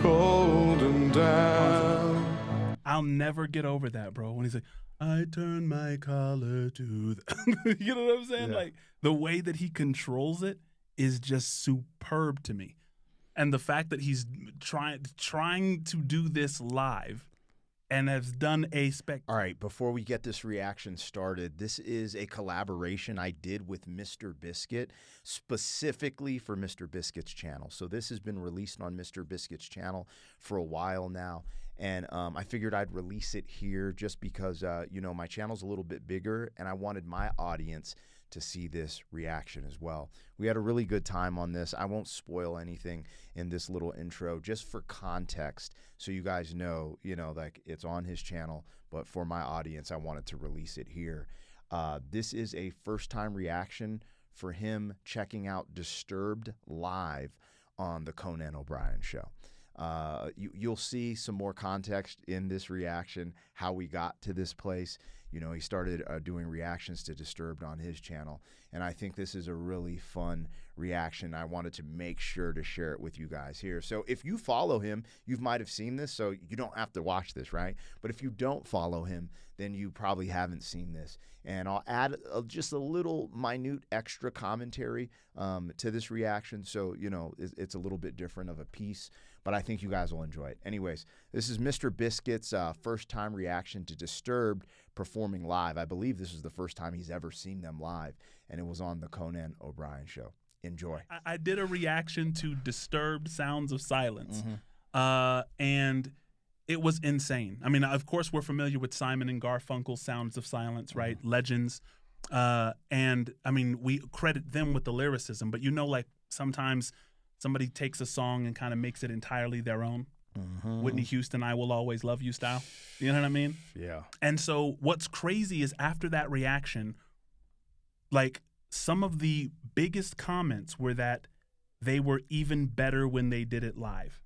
cold and damp. I'll never get over that, bro. When he's like, I turn my collar to the you know what I'm saying? Yeah. Like, the way that he controls it is just superb to me. And the fact that he's trying to do this live and has done a All right, before we get this reaction started, this is a collaboration I did with Mr. Biscuit, specifically for Mr. Biscuit's channel. So this has been released on Mr. Biscuit's channel for a while now, and I figured I'd release it here just because, you know, my channel's a little bit bigger, and I wanted my audience to see this reaction as well. We had a really good time on this. I won't spoil anything in this little intro, just for context, so you guys know, you know, like it's on his channel, but for my audience, I wanted to release it here. This is a first-time reaction for him checking out Disturbed live on the Conan O'Brien Show. You'll see some more context in this reaction, how we got to this place. You know, he started doing reactions to Disturbed on his channel, and I think this is a really fun reaction. I wanted to make sure to share it with you guys here. So if you follow him, you might have seen this, so you don't have to watch this, right? But if you don't follow him, then you probably haven't seen this. And I'll add just a little minute extra commentary to this reaction, so, you know, it's a little bit different of a piece, but I think you guys will enjoy it. Anyways, this is Mr. Biscuit's first-time reaction to Disturbed performing live. I believe this is the first time he's ever seen them live, and it was on the Conan O'Brien Show. Enjoy. I did a reaction to Disturbed Sounds of Silence, and it was insane. I mean, of course, we're familiar with Simon and Garfunkel Sounds of Silence, right? Legends. And, I mean, we credit them with the lyricism, but you know, like, sometimes somebody takes a song and kind of makes it entirely their own. Whitney Houston, I Will Always Love You style. You know what I mean? Yeah. And so what's crazy is after that reaction, like, some of the biggest comments were that they were even better when they did it live.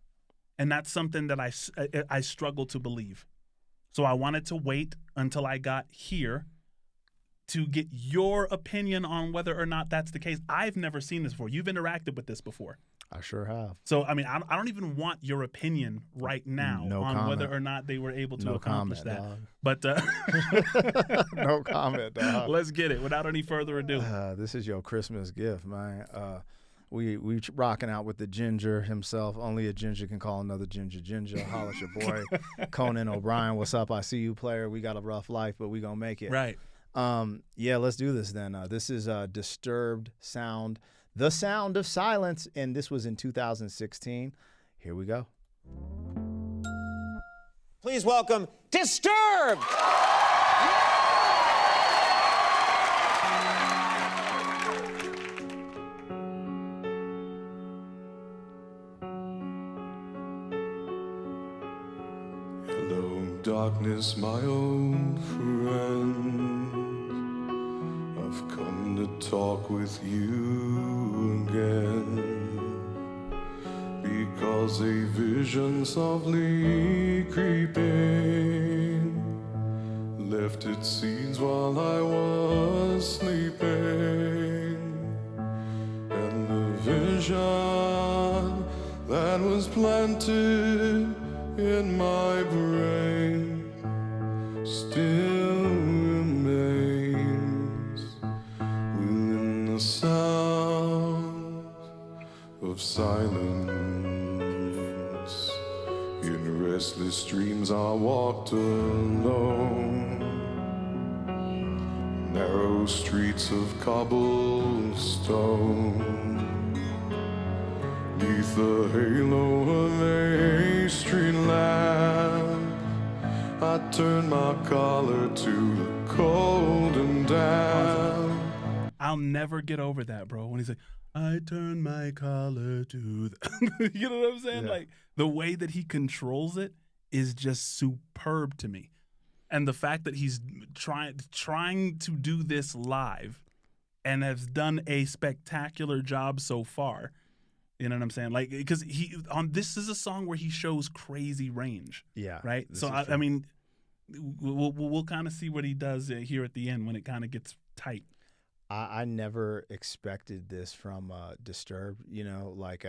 And that's something that I struggle to believe. So I wanted to wait until I got here to get your opinion on whether or not that's the case. I've never seen this before. You've interacted with this before. I sure have. So, I mean, I don't even want your opinion right now on whether or not they were able to accomplish that. Dog. But No comment, dog. let's get it without any further ado. This is your Christmas gift, man. We rocking out with the ginger himself. Only a ginger can call another ginger ginger. Holla at your boy, Conan O'Brien. What's up? I see you, player. We got a rough life, but we gonna make it. Right. Yeah, let's do this then. This is Disturbed Sound, The Sound of Silence, and this was in 2016. Here we go. Please welcome Disturbed! Hello, darkness, my old friend. I've come to talk with you again. Because a vision softly creeping left its seeds while I was sleeping. And the vision that was planted in my brain still remains within the sound of silence. In restless dreams I walked alone, narrow streets of cobblestone. Neath the halo of a street lamp, I turned my collar to the cold and damp. I'll never get over that, bro. When he's like, I turn my collar to the you know what I'm saying? Yeah. Like, the way that he controls it is just superb to me. And the fact that he's trying to do this live and has done a spectacular job so far. You know what I'm saying? Like, because this is a song where he shows crazy range. Yeah. Right. So I mean, we'll kind of see what he does here at the end when it kind of gets tight. I never expected this from Disturbed, you know, like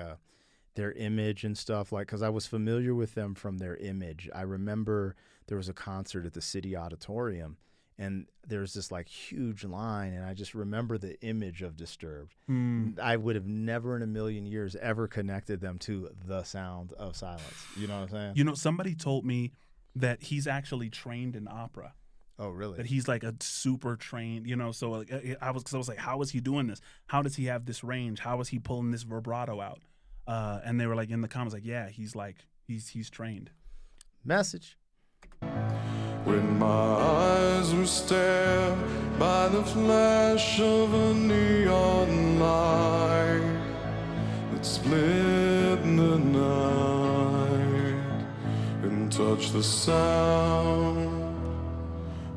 their image and stuff, like, because I was familiar with them from their image. I remember there was a concert at the City Auditorium, and there's this like huge line, and I just remember the image of Disturbed. I would have never in a million years ever connected them to The Sound of Silence. You know what I'm saying? You know, somebody told me that he's actually trained in opera. Oh, really? That he's like a super trained, you know. So like, I was like, how is he doing this? How does he have this range? How is he pulling this vibrato out? And they were like in the comments, like, yeah, he's trained. Message. When my eyes were stared by the flash of a neon light that split the night and touched the sound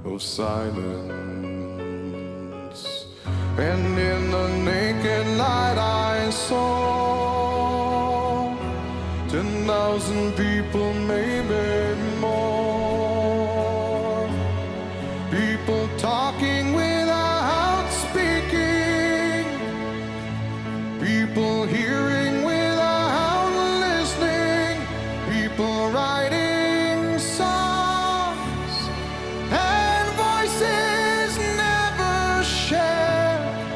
of silence, and in the naked light I saw 10,000 people, maybe more, people talking without speaking, people hearing without listening, people writing songs and voices never shared,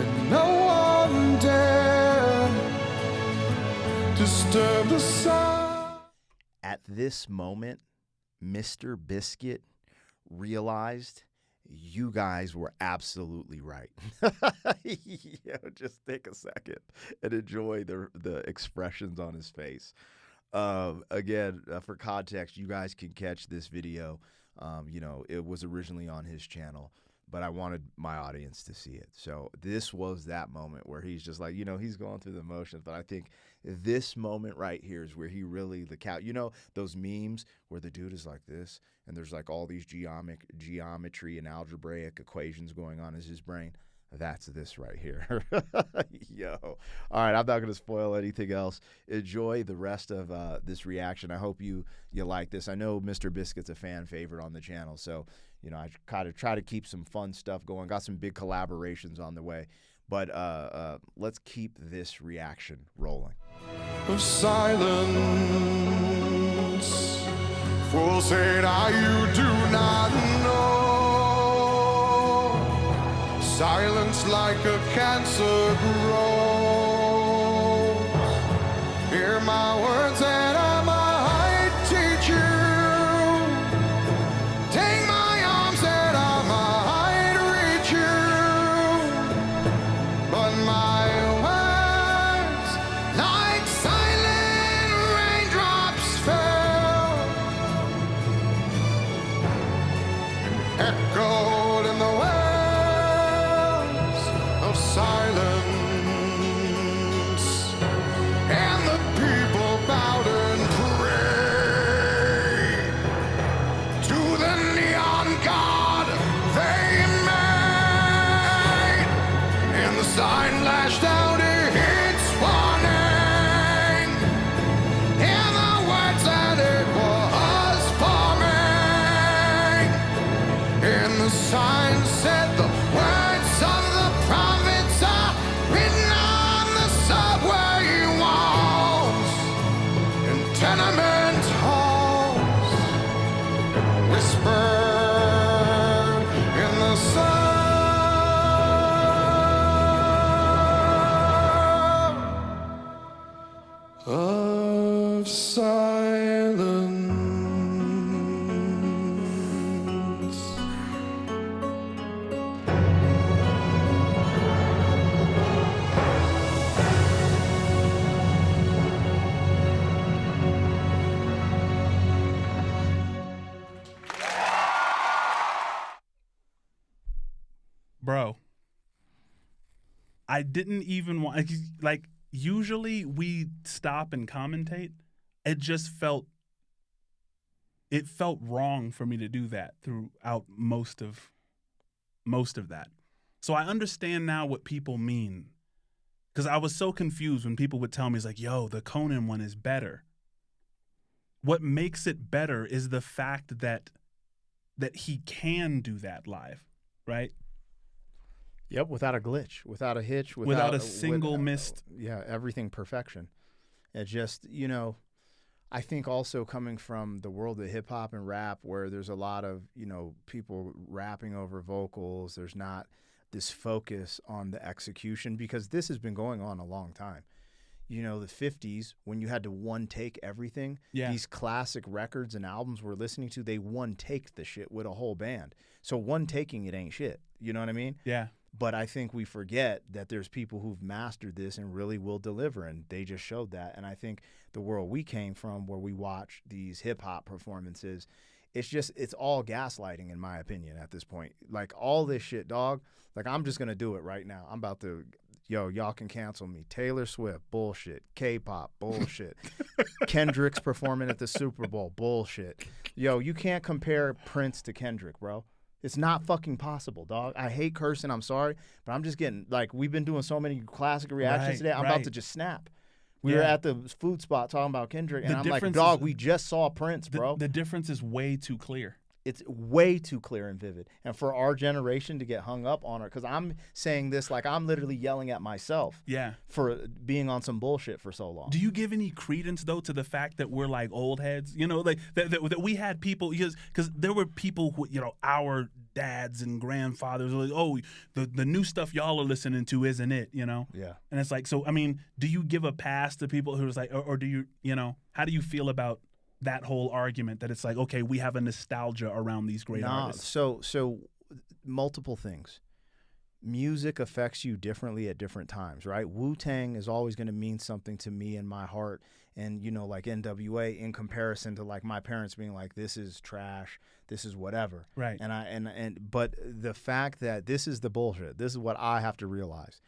and no one dared disturb the sound. At this moment, Mr. Biscuit realized you guys were absolutely right. Just take a second and enjoy the expressions on his face. Again, for context, you guys can catch this video. It was originally on his channel, but I wanted my audience to see it. So this was that moment where he's just like, he's going through the motions, but I think this moment right here is where he really, those memes where the dude is like this, and there's like all these geometry and algebraic equations going on in his brain. That's this right here. Yo. All right, I'm not going to spoil anything else. Enjoy the rest of this reaction. I hope you like this. I know Mr. Biscuit's a fan favorite on the channel, so I kind of try to keep some fun stuff going. Got some big collaborations on the way. But let's keep this reaction rolling. Of silence, fools say now you do not know. Silence like a cancer grows. Hear my words and I might teach you. Take my arms and I might reach you. But my words, like silent raindrops, fell and echoed in the wells of silence, and the people bowed and prayed to the neon god they made, and the sign lashed out its warning, and the words that it was forming, and the sign said the words of the prophets are written on the subway walls and tenement halls, and whispered in the sound of silence. Bro, I didn't even want, like, usually we stop and commentate. It felt wrong for me to do that throughout most of that. So I understand now what people mean, because I was so confused when people would tell me, it's like, yo, the Conan one is better. What makes it better is the fact that he can do that live, right? Yep, without a glitch, without a hitch, Without a single missed. Yeah, everything perfection. It just, you know, I think also coming from the world of hip hop and rap, where there's a lot of, you know, people rapping over vocals, there's not this focus on the execution, because this has been going on a long time. You know, the 50s, when you had to one take everything, these classic records and albums we're listening to, they one take the shit with a whole band. So one taking it ain't shit. You know what I mean? Yeah. But I think we forget that there's people who've mastered this and really will deliver, and they just showed that. And I think the world we came from, where we watch these hip-hop performances, it's all gaslighting, in my opinion, at this point. Like, all this shit, dog, like, I'm just going to do it right now. I'm about to, y'all can cancel me. Taylor Swift, bullshit. K-pop, bullshit. Kendrick's performing at the Super Bowl, bullshit. Yo, you can't compare Prince to Kendrick, bro. It's not fucking possible, dog. I hate cursing. I'm sorry. But I'm just getting, like, we've been doing so many classic reactions today. I'm about to just snap. We were at the food spot talking about Kendrick, and I'm like, dog, we just saw Prince, bro. The difference is way too clear. It's way too clear and vivid. And for our generation to get hung up on it, because I'm saying this like I'm literally yelling at myself for being on some bullshit for so long. Do you give any credence, though, to the fact that we're like old heads? You know, like that we had people, because there were people who, you know, our dads and grandfathers were like, oh, the new stuff y'all are listening to isn't it, you know? Yeah. And it's like, so, I mean, do you give a pass to people who's like, or do you, you know, how do you feel about that whole argument that it's like, okay, we have a nostalgia around these great artists? So multiple things. Music affects you differently at different times, right? Wu-Tang is always going to mean something to me in my heart, and, you know, like NWA, in comparison to like my parents being like, this is trash, this is whatever. Right. But the fact that this is the bullshit, this is what I have to realize.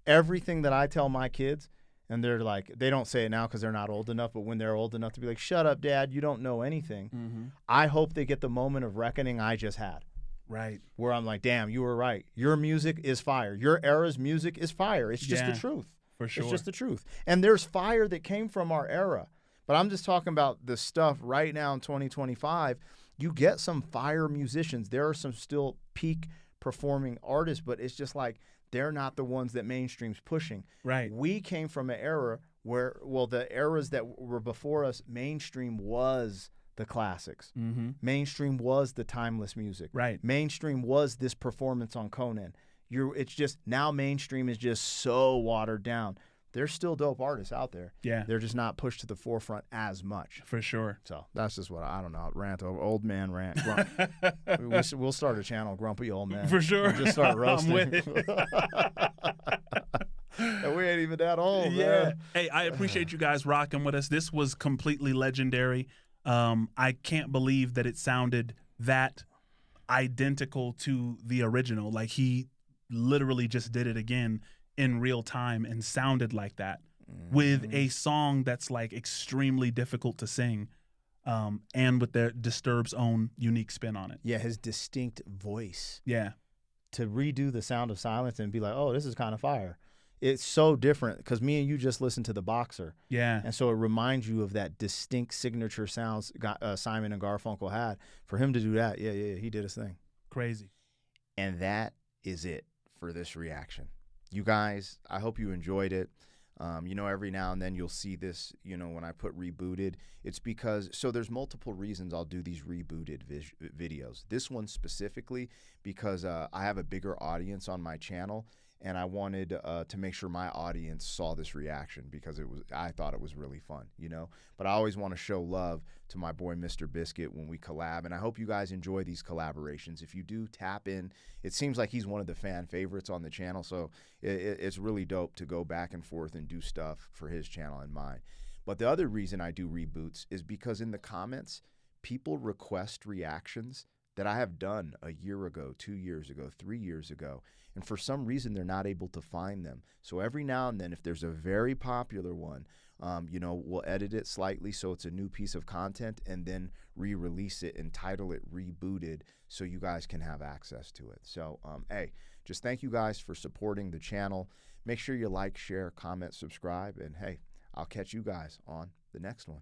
Everything that I tell my kids, and they're like, they don't say it now because they're not old enough, but when they're old enough to be like, shut up, Dad, you don't know anything, I hope they get the moment of reckoning I just had. Right. Where I'm like, damn, you were right. Your music is fire. Your era's music is fire. It's just the truth. For sure. It's just the truth. And there's fire that came from our era. But I'm just talking about the stuff right now in 2025. You get some fire musicians. There are some still peak performing artists, but it's just like, they're not the ones that mainstream's pushing. Right. We came from an era where, well, the eras that were before us, mainstream was the classics. Mainstream was the timeless music. Right. Mainstream was this performance on Conan. It's just, now mainstream is just so watered down. There's still dope artists out there. Yeah. They're just not pushed to the forefront as much. For sure. So that's just what I don't know. Rant over old man rant. We'll start a channel, Grumpy Old Man. For sure. We'll just start roasting. I'm with it. And we ain't even that old, man. Hey, I appreciate you guys rocking with us. This was completely legendary. I can't believe that it sounded that identical to the original. Like, he literally just did it again in real time and sounded like that with a song that's like extremely difficult to sing, and with their Disturbed's own unique spin on it. Yeah, his distinct voice. Yeah. To redo the Sound of Silence and be like, oh, this is kind of fire. It's so different, because me and you just listened to The Boxer. Yeah. And so it reminds you of that distinct signature sounds Simon and Garfunkel had. For him to do that, yeah, he did his thing. Crazy. And that is it for this reaction. You guys, I hope you enjoyed it. You know, every now and then you'll see this, you know, when I put rebooted, it's because, so there's multiple reasons I'll do these rebooted videos. This one specifically because I have a bigger audience on my channel, and I wanted to make sure my audience saw this reaction, because I thought it was really fun, you know. But I always want to show love to my boy Mr. Biscuit when we collab, and I hope you guys enjoy these collaborations. If you do, tap in. It seems like he's one of the fan favorites on the channel, so it's really dope to go back and forth and do stuff for his channel and mine. But the other reason I do reboots is because in the comments, people request reactions that I have done a year ago, 2 years ago, 3 years ago, and for some reason they're not able to find them. So every now and then, if there's a very popular one, you know, we'll edit it slightly so it's a new piece of content, and then re-release it and title it Rebooted so you guys can have access to it. So, hey, just thank you guys for supporting the channel. Make sure you like, share, comment, subscribe, and hey, I'll catch you guys on the next one.